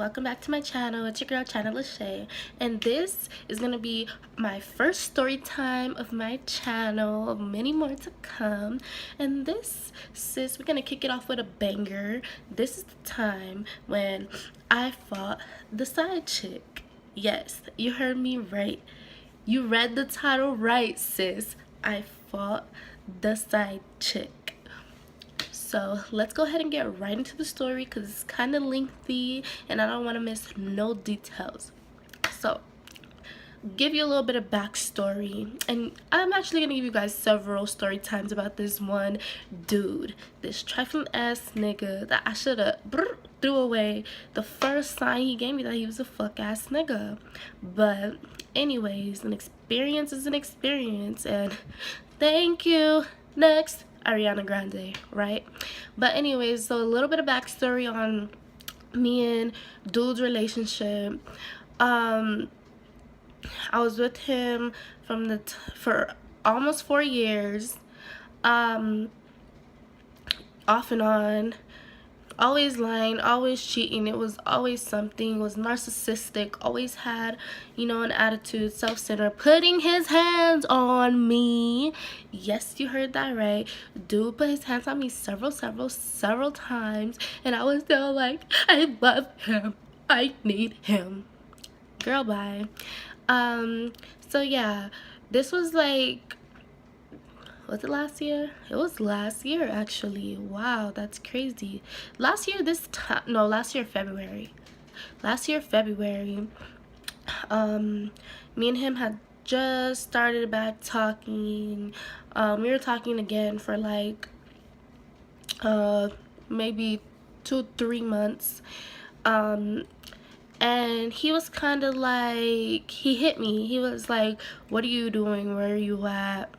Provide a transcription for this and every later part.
welcome back to my channel. It's your girl China Lachey, and this is gonna be my first story time of my channel, many more to come. And this, sis, we're gonna kick it off with a banger. This is the time when I fought the side chick. Yes, you heard me right. You read the title right, sis. I fought the side chick. So let's go ahead and get right into the story because it's kind of lengthy and I don't want to miss no details. So give you a little bit of backstory, and I'm actually gonna give you guys several story times about this one dude, this trifling ass nigga that I should have threw away the first sign he gave me that he was a fuck ass nigga. But anyways, an experience is an experience, and thank you. Next, Ariana Grande, right? But anyways, so a little bit of backstory on me and dude's relationship. I was with him for almost 4 years, off and on, always lying, always cheating. It was always something. It was narcissistic, always had, an attitude, self-centered, putting his hands on me. Yes, you heard that right. Dude put his hands on me several times, and I was still like, I love him, I need him. Girl, bye. So yeah, this was like, was it last year? It was last year, actually. Wow, that's crazy. Last year February. Last year February, me and him had just started back talking. We were talking again for like maybe 2-3 months. And he was kind of like, he hit me. He was like, what are you doing? Where are you at?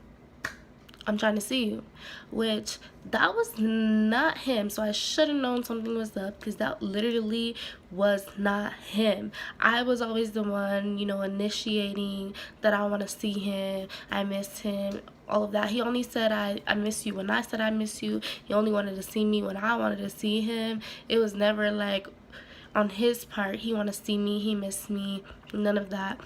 I'm trying to see you. Which, that was not him. So I should have known something was up, because that literally was not him. I was always the one, initiating that I want to see him, I miss him, all of that. He only said I miss you when I said I miss you. He only wanted to see me when I wanted to see him. It was never like on his part, he wanted to see me, he missed me, none of that.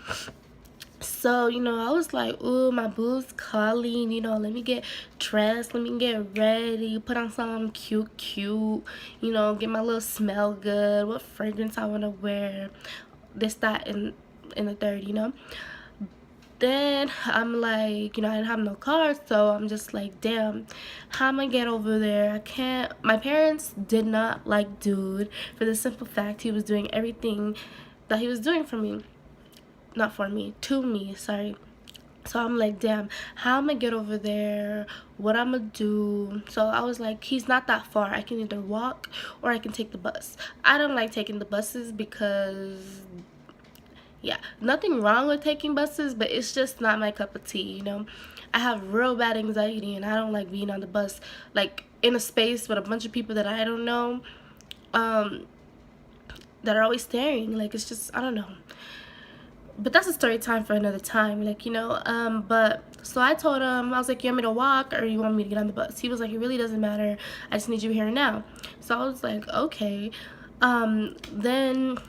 So, I was like, ooh, my boo's calling, let me get dressed, let me get ready, put on something cute, get my little smell good, what fragrance I want to wear, this, that, and the third, Then I'm like, I didn't have no car, so I'm just like, damn, how am I get over there? I can't. My parents did not like dude for the simple fact he was doing everything that he was doing for me. Not for me, to me, sorry. So I'm like, damn, how am I get over there? What I'm gonna do? So I was like, he's not that far. I can either walk or I can take the bus. I don't like taking the buses because, yeah, nothing wrong with taking buses, but it's just not my cup of tea, I have real bad anxiety, and I don't like being on the bus, like, in a space with a bunch of people that I don't know, that are always staring. Like, it's just, I don't know. But that's a story time for another time, but so I told him, I was like, you want me to walk or you want me to get on the bus? He was like, it really doesn't matter, I just need you here now. So I was like, okay. Then,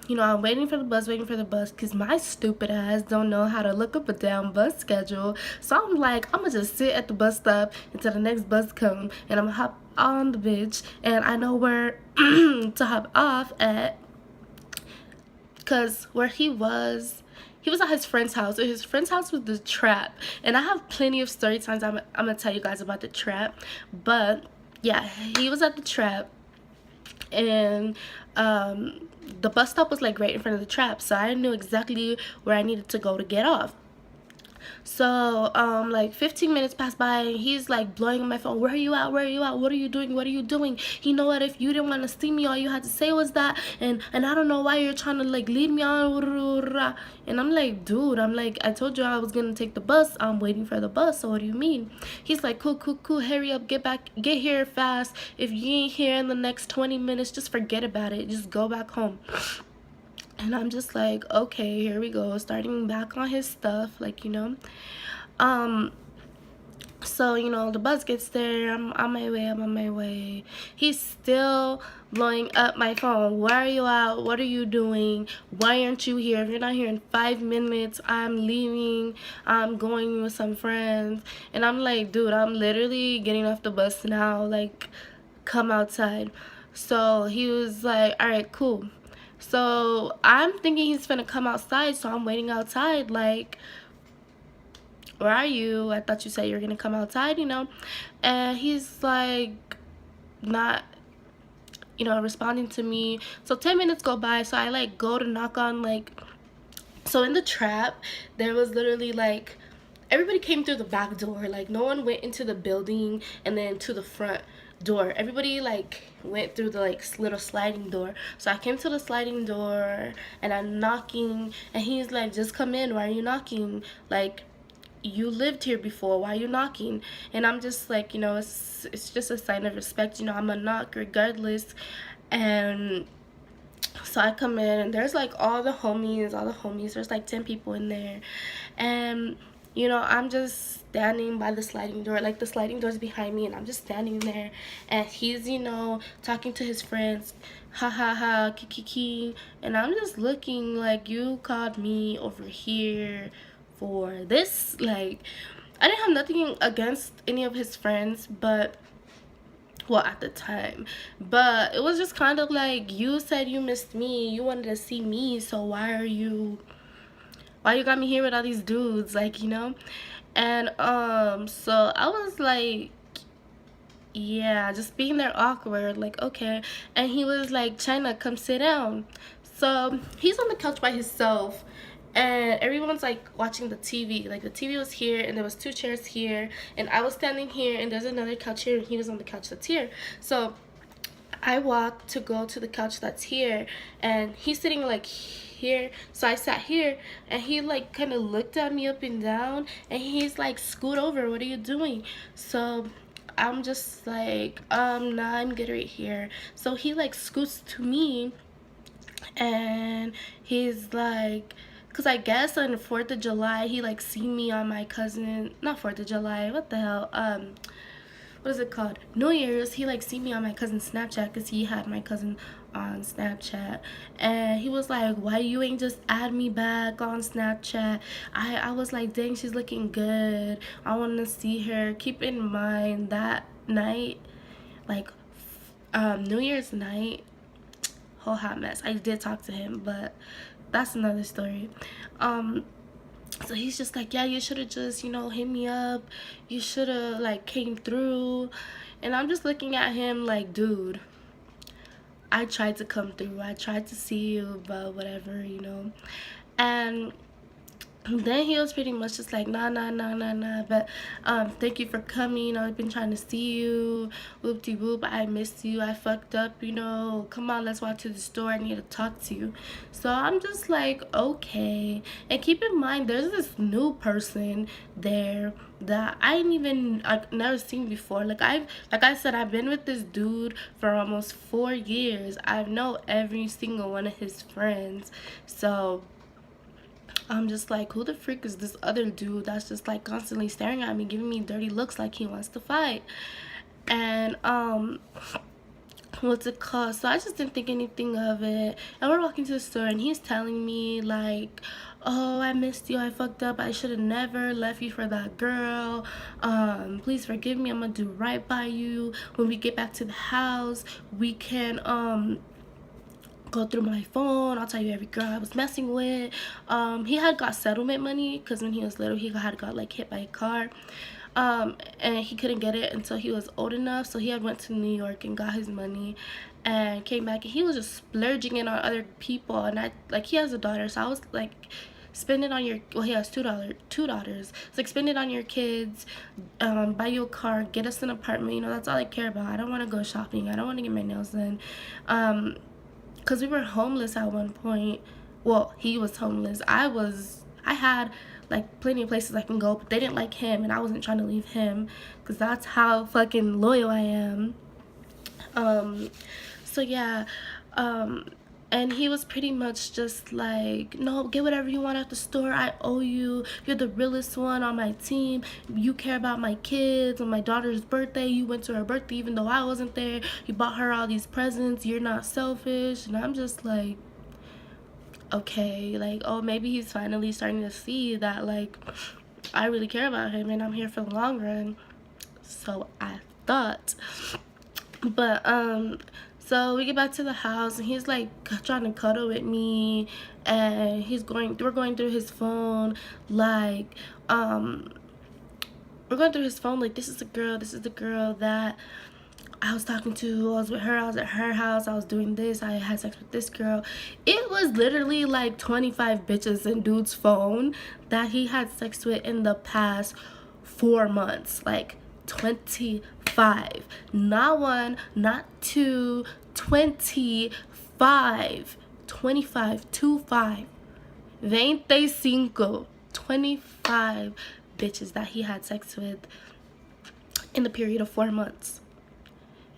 I'm waiting for the bus, because my stupid ass don't know how to look up a damn bus schedule. So I'm like, I'm gonna just sit at the bus stop until the next bus come, and I'm gonna hop on the bitch, and I know where to hop off at, because where he was at his friend's house. His friend's house was the trap, and I have plenty of story times I'm gonna tell you guys about the trap. But yeah, he was at the trap, and the bus stop was like right in front of the trap, so I knew exactly where I needed to go to get off. So like 15 minutes passed by, and he's like blowing on my phone, where are you at, what are you doing? You know what, if you didn't want to see me, all you had to say was that, and I don't know why you're trying to like lead me on. And I'm like, dude, I told you I was gonna take the bus, I'm waiting for the bus, so what do you mean? He's like, cool, hurry up, get here fast. If you ain't here in the next 20 minutes, just forget about it, just go back home. And I'm just like, okay, here we go, starting back on his stuff, So, you know, the bus gets there. I'm on my way. I'm on my way. He's still blowing up my phone. Where are you at? What are you doing? Why aren't you here? If you're not here in 5 minutes, I'm leaving. I'm going with some friends. And I'm like, dude, I'm literally getting off the bus now. Like, come outside. So he was like, all right, cool. So I'm thinking he's gonna come outside. So I'm waiting outside. Like, where are you? I thought you said you were gonna come outside, you know. And he's like not, you know, responding to me. So 10 minutes go by, so I like go to knock on, like, so in the trap there was literally like everybody came through the back door. Like, no one went into the building and then to the front door. Everybody like went through the like little sliding door. So I came to the sliding door and I'm knocking, and he's like, just come in, why are you knocking? Like, you lived here before, why are you knocking? And I'm just like, you know, it's just a sign of respect, you know, I'm a knock regardless. And so I come in and there's like all the homies, there's like 10 people in there. And you know, I'm just standing by the sliding door, like the sliding door's behind me, and I'm just standing there, and he's, you know, talking to his friends, ha ha ha, kiki, and I'm just looking like, you called me over here for this? Like, I didn't have nothing against any of his friends, but, well, at the time, but it was just kind of like, you said you missed me, you wanted to see me, so why you got me here with all these dudes, like, you know. And so I was like, yeah, just being there awkward, like, okay. And he was like, China, come sit down. So he's on the couch by himself, and everyone's like watching the TV. Like, the TV was here, and there was 2 chairs here, and I was standing here, and there's another couch here, and he was on the couch that's here. So I walked to go to the couch that's here, and he's sitting like here. So I sat here, and he like kind of looked at me up and down, and he's like, scoot over, what are you doing? So I'm just like, nah, I'm good right here. So he like scoots to me, and he's like, because I guess on 4th of July he like seen me on my cousin, not 4th of July, what the hell, what is it called, New Year's, he like see me on my cousin's Snapchat, because he had my cousin on Snapchat, and he was like, why you ain't just add me back on Snapchat? I was like, dang, she's looking good, I want to see her. Keep in mind that night, like, New Year's night, whole hot mess. I did talk to him, but that's another story. So he's just like, yeah, you should have just, you know, hit me up, you should have like came through. And I'm just looking at him like, dude, I tried to come through, I tried to see you, but whatever, you know. And then he was pretty much just like, nah, but thank you for coming, you know, I've been trying to see you, whoop-de-whoop, I missed you, I fucked up, you know, come on, let's walk to the store, I need to talk to you. So I'm just like, okay. And keep in mind, there's this new person there that I ain't even, like, never seen before. Like I said, I've been with this dude for almost 4 years. I know every single one of his friends. So I'm just like, who the freak is this other dude that's just like constantly staring at me, giving me dirty looks like he wants to fight? And what's it called? So I just didn't think anything of it. And we're walking to the store, and he's telling me like, oh, I missed you, I fucked up, I should have never left you for that girl, please forgive me, I'm gonna do right by you. When we get back to the house, we can go through my phone, I'll tell you every girl I was messing with. He had got settlement money, because when he was little he had got like hit by a car, and he couldn't get it until he was old enough. So he had went to New York and got his money and came back, and he was just splurging it on other people. And I, like, he has a daughter, so I was like, spend it on your, well, he has two daughters. It's like, spend it on your kids, buy you a car, get us an apartment, you know, that's all I care about. I don't want to go shopping, I don't want to get my nails done, because we were homeless at one point. Well, he was homeless, I had like plenty of places I can go, but they didn't like him, and I wasn't trying to leave him, because that's how fucking loyal I am. So yeah, And he was pretty much just like, no, get whatever you want at the store, I owe you, you're the realest one on my team, you care about my kids. On my daughter's birthday, you went to her birthday even though I wasn't there, you bought her all these presents, you're not selfish. And I'm just like, okay, like, oh, maybe he's finally starting to see that, like, I really care about him and I'm here for the long run. So I thought. But so we get back to the house and he's like trying to cuddle with me, and we're going through his phone, like we're going through his phone, like, this is the girl that I was talking to, I was with her, I was at her house, I was doing this, I had sex with this girl. It was literally like 25 bitches in dude's phone that he had sex with in the past 4 months. Like 25. Not one, not two, 25. 25, 25. 25. 25 bitches that he had sex with in the period of 4 months.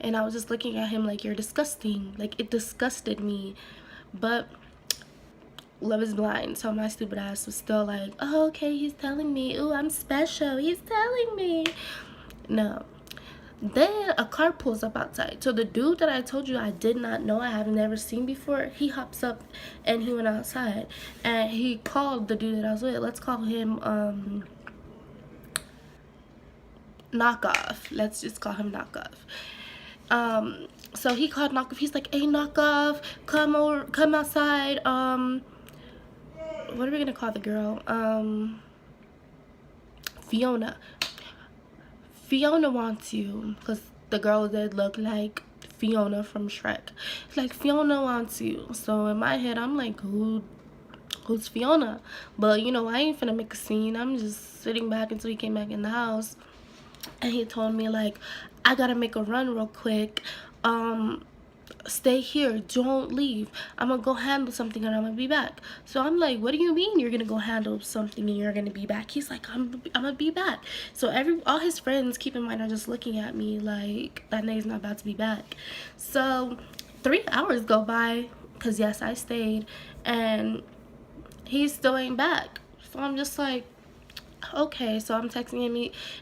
And I was just looking at him like, you're disgusting. Like, it disgusted me. But love is blind. So my stupid ass was still like, oh, okay, he's telling me. Ooh, I'm special. He's telling me. No. Then a car pulls up outside. So the dude that I told you I did not know, I have never seen before, he hops up and he went outside. And he called the dude that I was with. Let's call him Knockoff. Let's just call him Knockoff. So he called Knockoff. He's like, hey, Knockoff, come outside. What are we gonna call the girl? Fiona. Fiona wants you, because the girl did look like Fiona from Shrek. It's like, Fiona wants you. So in my head, I'm like, who's Fiona? But you know, I ain't finna make a scene. I'm just sitting back until he came back in the house. And he told me, like, I gotta make a run real quick. Stay here, don't leave. I'm gonna go handle something and I'm gonna be back. So I'm like, what do you mean you're gonna go handle something and you're gonna be back? He's like, I'm gonna be back. So all his friends, keep in mind, are just looking at me like, that nigga's not about to be back. So 3 hours go by, because yes, I stayed, and he's still ain't back. So I'm just like, okay. So I'm texting him,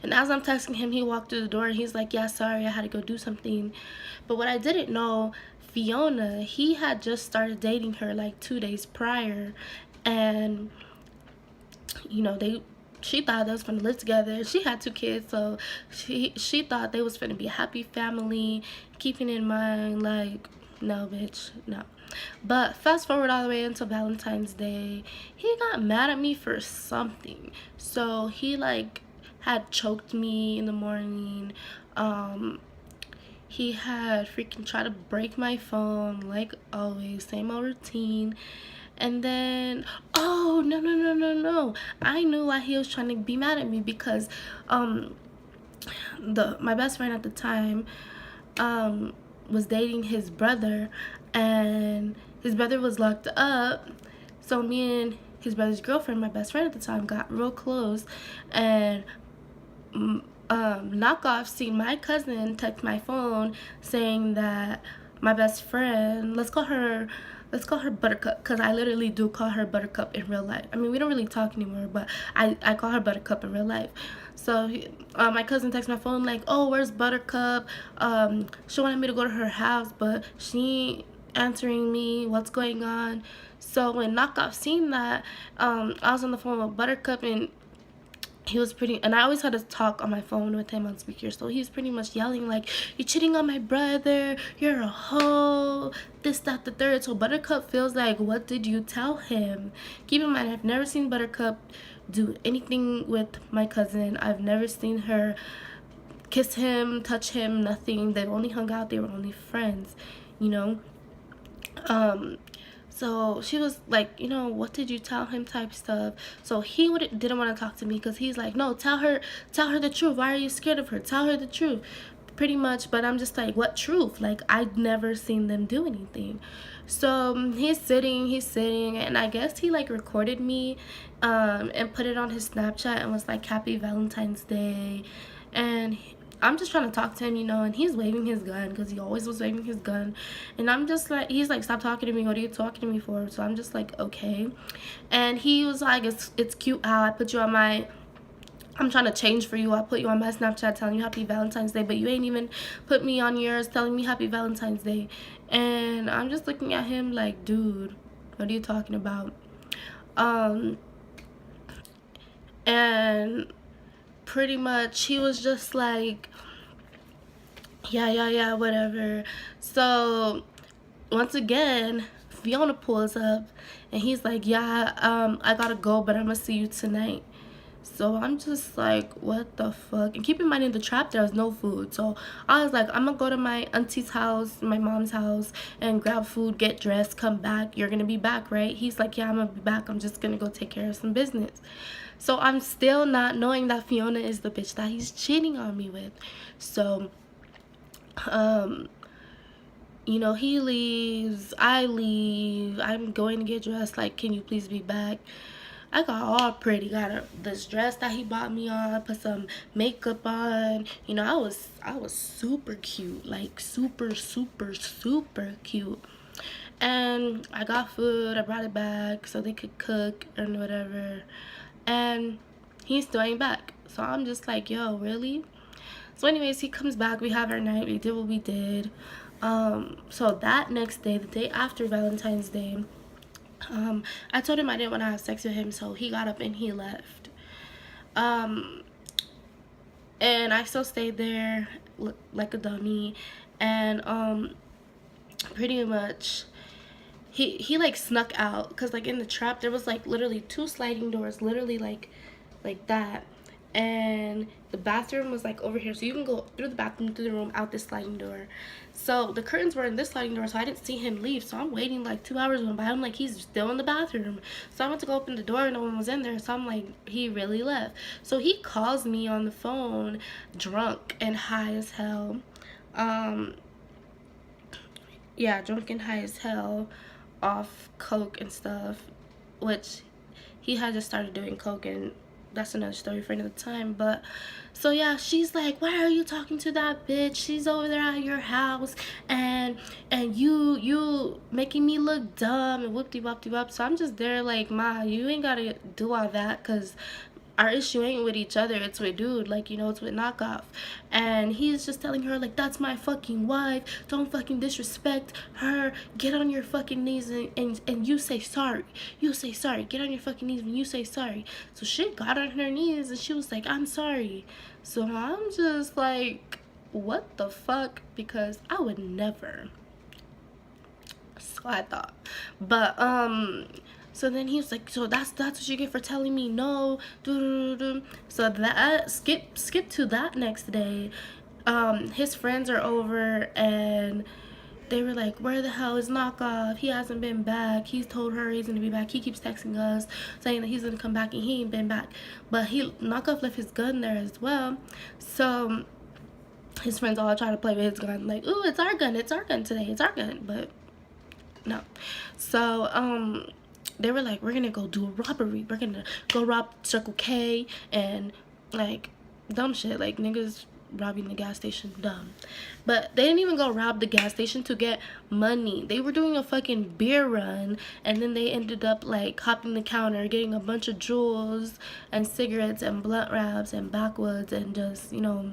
and as I'm texting him, he walked through the door and he's like, yeah, sorry, I had to go do something. But what I didn't know, Fiona, he had just started dating her like 2 days prior, and you know, she thought they was gonna live together. She had 2 kids, so she thought they was gonna be a happy family. Keeping in mind, like, no, bitch, no. But fast forward all the way until Valentine's Day, he got mad at me for something. So he like had choked me in the morning. He had freaking tried to break my phone, like always, same old routine. And then, oh, no. I knew why he was trying to be mad at me, because my best friend at the time was dating his brother, and his brother was locked up. So me and his brother's girlfriend, my best friend at the time, got real close, and Knockoff seen my cousin text my phone saying that my best friend, let's call her Buttercup, because I literally do call her Buttercup in real life. I mean, we don't really talk anymore, but I call her Buttercup in real life. So my cousin texted my phone like, oh, where's Buttercup? She wanted me to go to her house, but she ain't answering me. What's going on? So when Knockoff seen that, I was on the phone with Buttercup, and he was and I always had to talk on my phone with him on speaker, so he's pretty much yelling like, you're cheating on my brother, you're a hoe, this, that, the third. So Buttercup feels like, what did you tell him? Keep in mind, I've never seen Buttercup do anything with my cousin. I've never seen her kiss him, touch him, nothing. They've only hung out, they were only friends, you know. So she was like, you know, what did you tell him type stuff. So he didn't want to talk to me, because he's like, no, tell her the truth. Why are you scared of her? Tell her the truth, pretty much. But I'm just like, what truth? Like, I'd never seen them do anything. So he's sitting, and I guess he like recorded me and put it on his Snapchat and was like, happy Valentine's Day. And I'm just trying to talk to him, you know, and he's waving his gun because he always was waving his gun. And I'm just like, he's like, stop talking to me. What are you talking to me for? So I'm just like, okay. And he was like, it's cute how I put you on my, I'm trying to change for you. I put you on my Snapchat telling you happy Valentine's Day, but you ain't even put me on yours telling me happy Valentine's Day. And I'm just looking at him like, dude, what are you talking about? And pretty much he was just like, yeah, whatever. So once again, Fiona pulls up and he's like, yeah, I gotta go, but I'm gonna see you tonight. So I'm just like, what the fuck? And keep in mind, in the trap there was no food, so I was like, I'm gonna go to my auntie's house, my mom's house, and grab food, get dressed, come back. You're gonna be back, right? He's like, yeah, I'm gonna be back. I'm just gonna go take care of some business. So I'm still not knowing that Fiona is the bitch that he's cheating on me with. So you know, he leaves, I leave, I'm going to get dressed, like, can you please be back? I got all pretty, got this dress that he bought me on, put some makeup on, you know, I was super cute, like super cute. And I got food, I brought it back so they could cook and whatever, and he's still ain't back. So I'm just like, yo, really? So anyways, he comes back, we have our night, we did what we did. So that next day, the day after Valentine's Day, I told him I didn't want to have sex with him, so he got up and he left. And I still stayed there like a dummy, and pretty much he like snuck out, because like in the trap there was like literally 2 sliding doors, literally like that, and the bathroom was like over here, so you can go through the bathroom, through the room, out this sliding door. So the curtains were in this sliding door, so I didn't see him leave. So I'm waiting, like 2 hours went by, I'm like, he's still in the bathroom. So I went to go open the door and no one was in there, so I'm like, he really left. So he calls me on the phone drunk and high as hell. Yeah, drunk and high as hell off coke and stuff, which he had just started doing coke, and that's another story for another time. But so yeah, she's like, why are you talking to that bitch? She's over there at your house, and you making me look dumb and whoop-de-wop-de-wop. So I'm just there like, ma, you ain't gotta do all that, because our issue ain't with each other, it's with dude, like, you know, it's with knockoff. And he's just telling her like, that's my fucking wife, don't fucking disrespect her, get on your fucking knees and you say sorry, get on your fucking knees and you say sorry. So she got on her knees and she was like, I'm sorry. So I'm just like, what the fuck? Because I would never. So I thought. But so then he was like, so that's what you get for telling me no. So that skip to that next day. His friends are over and they were like, where the hell is Knockoff? He hasn't been back. He's told her he's gonna be back. He keeps texting us saying that he's gonna come back and he ain't been back. But Knockoff left his gun there as well. So his friends all try to play with his gun, like, ooh, it's our gun today, it's our gun. But no. So they were like, we're gonna go do a robbery, we're gonna go rob Circle K and like dumb shit, like niggas robbing the gas station, dumb. But they didn't even go rob the gas station to get money. They were doing a fucking beer run, and then they ended up like hopping the counter, getting a bunch of jewels and cigarettes and blunt wraps and backwoods and just, you know,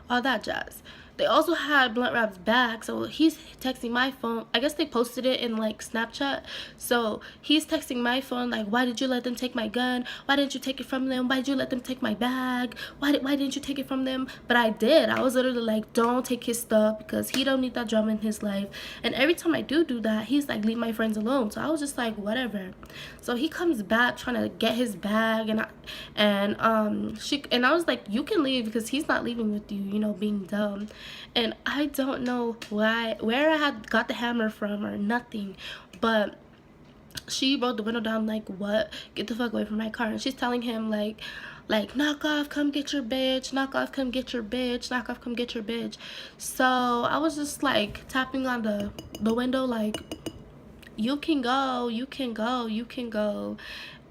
all that jazz. They also had blunt wraps back, so he's texting my phone. I guess they posted it in like Snapchat. So he's texting my phone like, why did you let them take my gun? Why didn't you take it from them? Why did you let them take my bag? Why didn't you take it from them? But I did. I was literally like, don't take his stuff, because he don't need that drama in his life. And every time I do that, he's like, leave my friends alone. So I was just like, whatever. So he comes back trying to get his bag, and I was like, you can leave, because he's not leaving with you, you know, being dumb. And I don't know where I had got the hammer from or nothing, but she rolled the window down like, what? Get the fuck away from my car. And she's telling him like Knockoff, come get your bitch, Knockoff, come get your bitch, Knockoff, come get your bitch. So I was just like tapping on the window like, you can go.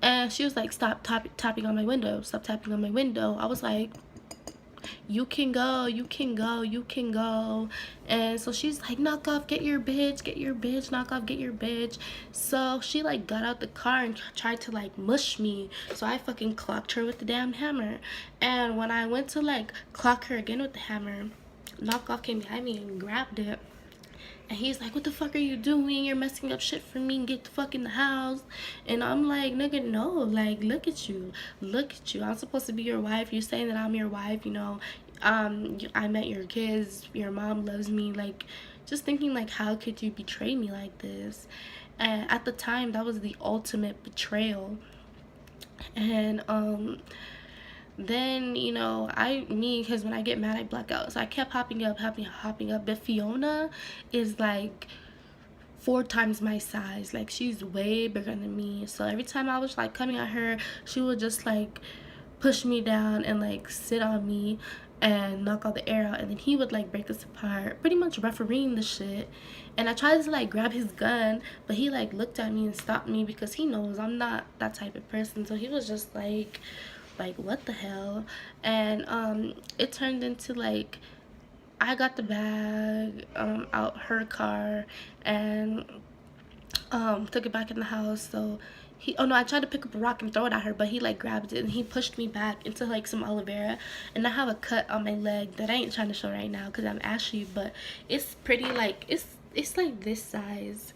And she was like, stop tapping on my window, stop tapping on my window. I was like, you can go, you can go, you can go. And so she's like, knock off, get your bitch, knock off, get your bitch. So she like got out the car and tried to like mush me. So I fucking clocked her with the damn hammer. And when I went to like clock her again with the hammer, knock off came behind me and grabbed it. And he's like, what the fuck are you doing? You're messing up shit for me. Get the fuck in the house. And I'm like, nigga, no. Like, look at you. Look at you. I'm supposed to be your wife. You're saying that I'm your wife, you know. I met your kids. Your mom loves me. Like, just thinking, like, how could you betray me like this? And at the time, that was the ultimate betrayal. And, then, you know, because when I get mad I black out, so I kept hopping up. But Fiona is like 4 times my size. Like, she's way bigger than me. So every time I was like coming at her, she would just like push me down and like sit on me and knock all the air out, and then he would like break us apart, pretty much refereeing the shit. And I tried to like grab his gun, but he like looked at me and stopped me because he knows I'm not that type of person. So he was just like what the hell. And it turned into like I got the bag out her car and took it back in the house. So I tried to pick up a rock and throw it at her, but he like grabbed it and he pushed me back into like some aloe vera, and I have a cut on my leg that I ain't trying to show right now because I'm ashy, but it's pretty, like it's like this size.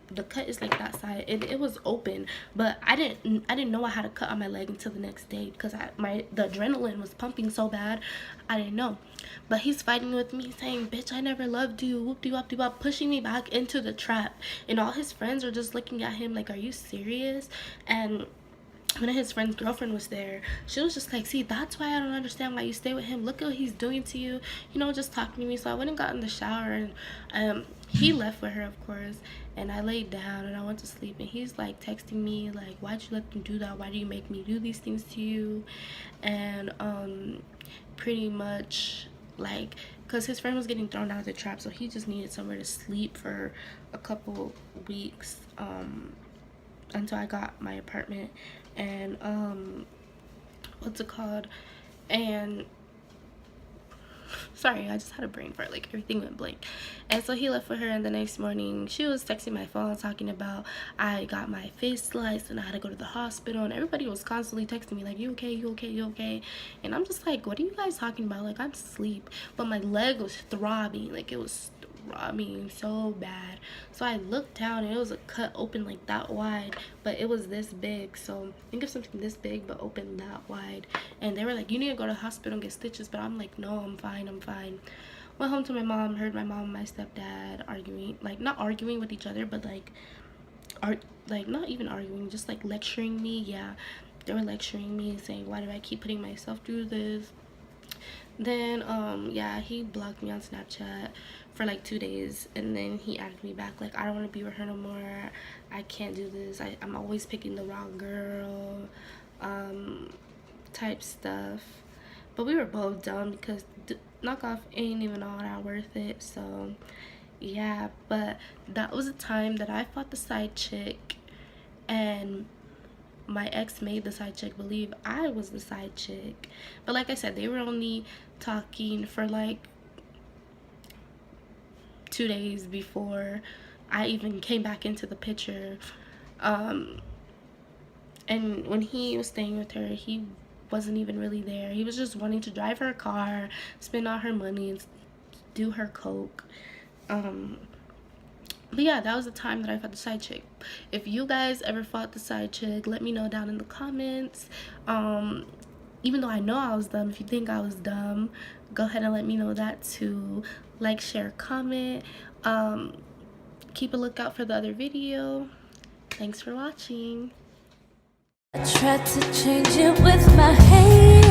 The cut is like that side, and it was open, but I didn't know I had a cut on my leg until the next day because the adrenaline was pumping so bad. I didn't know. But he's fighting with me, saying, bitch, I never loved you, whoop-de-wop-de-wop, pushing me back into the trap. And all his friends are just looking at him like, are you serious? And one of his friend's girlfriend was there. She was just like, see, that's why I don't understand why you stay with him. Look at what he's doing to you, you know, just talking to me. So I went and got in the shower, and he left with her, of course, and I laid down and I went to sleep. And he's like texting me like, why'd you let them do that? Why do you make me do these things to you? And pretty much like, because his friend was getting thrown out of the trap, so he just needed somewhere to sleep for a couple weeks until I got my apartment. And what's it called? And sorry, I just had a brain fart, like everything went blank. And so he left with her, and the next morning she was texting my phone talking about I got my face sliced and I had to go to the hospital, and everybody was constantly texting me like, you okay, you okay, you okay? And I'm just like, what are you guys talking about? Like, I'm asleep, but my leg was throbbing, like it was throbbing so bad. So I looked down and it was a cut open like that wide, but it was this big. So think of something this big but open that wide. And they were like, you need to go to the hospital and get stitches, but I'm like, no, I'm fine. Went home to my mom, heard my mom and my stepdad arguing, like not arguing with each other, but like not even arguing, just like lecturing me. Yeah, they were lecturing me, saying, why do I keep putting myself through this? Then yeah, he blocked me on Snapchat for like 2 days, and then he added me back like, I don't want to be with her no more, I can't do this, I'm always picking the wrong girl, type stuff. But we were both dumb because knockoff ain't even all that worth it. So yeah, but that was a time that I fought the side chick, and my ex made the side chick believe I was the side chick. But like I said, they were only talking for like 2 days before I even came back into the picture. And when he was staying with her, he wasn't even really there. He was just wanting to drive her car, spend all her money, and do her coke. But yeah, that was the time that I fought the side chick. If you guys ever fought the side chick, let me know down in the comments. Even though I know I was dumb, if you think I was dumb, go ahead and let me know that too. Like, share, comment. Keep a lookout for the other video. Thanks for watching. I tried to change it with my hate.